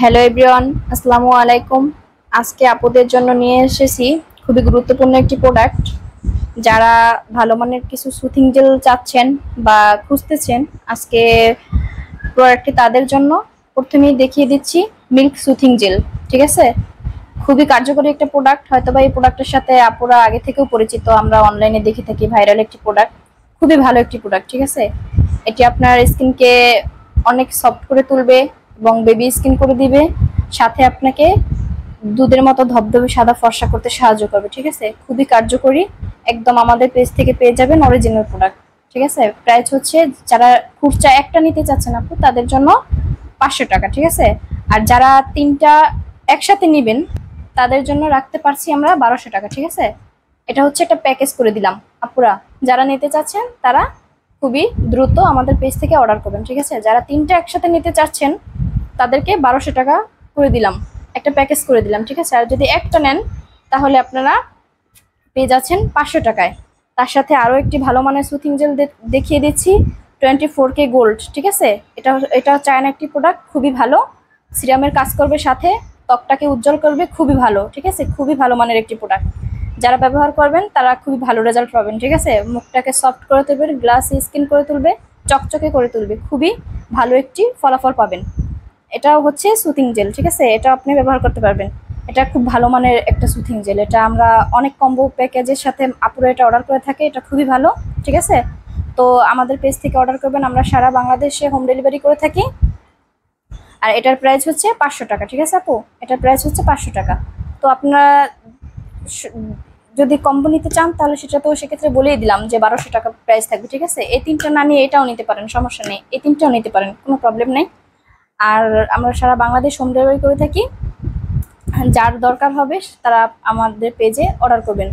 Hello everyone, আসসালামু আলাইকুম। আজকে আপুদের জন্য নিয়ে এসেছি খুবই গুরুত্বপূর্ণ একটি প্রোডাক্ট। যারা ভালো মানের কিছু সুথিং জেল চাচ্ছেন বা খুঁজতেছেন, আজকে প্রোডাক্টটি তাদের জন্য। প্রথমেই দেখিয়ে দিচ্ছি মিল্ক সুথিং জেল। ঠিক আছে, খুবই কার্যকরী একটা প্রোডাক্ট। হয়তোবা এই প্রোডাক্টের সাথে আপুরা আগে থেকেও পরিচিত, আমরা অনলাইনে দেখে থাকি, ভাইরাল একটি প্রোডাক্ট, খুবই ভালো একটি প্রোডাক্ট। ঠিক আছে, এটি আপনার স্কিনকে অনেক সফট করে তুলবে এবং বেবি স্কিন করে দিবে, সাথে আপনাকে দুধের মতো ধবধবে সাদা ফর্সা করতে সাহায্য করবে। ঠিক আছে, খুবই কার্যকরী, একদম আমাদের পেজ থেকে পেয়ে যাবেন অরিজিনাল প্রোডাক্ট। ঠিক আছে, প্রাইস হচ্ছে, যারা খুচরা একটা নিতে চাচ্ছেন আপু তাদের জন্য 500 টাকা। ঠিক আছে, আর যারা তিনটা একসাথে নেবেন তাদের জন্য রাখতে পারছি আমরা 1200 টাকা। ঠিক আছে, এটা হচ্ছে একটা প্যাকেজ করে দিলাম। আপুরা যারা নিতে চাচ্ছেন তারা খুবই দ্রুত আমাদের পেজ থেকে অর্ডার করবেন। ঠিক আছে, যারা তিনটা একসাথে নিতে চাচ্ছেন তাদেরকে 1200 টাকা করে দিলাম, একটা প্যাকেজ করে দিলাম। ঠিক আছে, আর যদি একটা নেন তাহলে আপনারা পেয়ে যাচ্ছেন 500 টাকায়। তার সাথে আরও একটি ভালো মানের সুথিং জেল দেখিয়ে দিচ্ছি, 24K গোল্ড। ঠিক আছে, এটা চায়না একটি প্রোডাক্ট, খুবই ভালো, সিরামের কাজ করবে, সাথে ত্বকটাকে উজ্জ্বল করবে, খুবই ভালো। ঠিক আছে, খুবই ভালো মানের একটি প্রোডাক্ট, যারা ব্যবহার করবেন তারা খুবই ভালো রেজাল্ট পাবেন। ঠিক আছে, মুখটাকে সফট করে তুলবে, গ্লাসি স্কিন করে তুলবে, চকচকে করে তুলবে, খুবই ভালো একটি ফলাফল পাবেন। এটাও হচ্ছে সুথিং জেল। ঠিক আছে, এটা আপনি ব্যবহার করতে পারবেন, এটা খুব ভালো মানের একটা সুথিং জেল। এটা আমরা অনেক কম্বো প্যাকেজের সাথে আপুরা এটা অর্ডার করে থাকে, এটা খুবই ভালো। ঠিক আছে, তো আমাদের পেজ থেকে অর্ডার করবেন, আমরা সারা বাংলাদেশে হোম ডেলিভারি করে থাকি। আর এটার প্রাইস হচ্ছে 500 টাকা। ঠিক আছে আপু, এটার প্রাইস হচ্ছে 500 টাকা। তো আপনারা যদি কম্বো নিতে চান তাহলে সেটা তো সেক্ষেত্রে বলেই দিলাম যে 1200 টাকা প্রাইস থাকবে। ঠিক আছে, এই তিনটা না নিয়ে এটাও নিতে পারেন, সমস্যা নেই, এই তিনটাও নিতে পারেন, কোনো প্রবলেম নেই। আর আমরা সারা বাংলাদেশ হোম ডেলিভারি করে থাকি, যার দরকার হবে তারা আমাদের পেজে অর্ডার করবেন।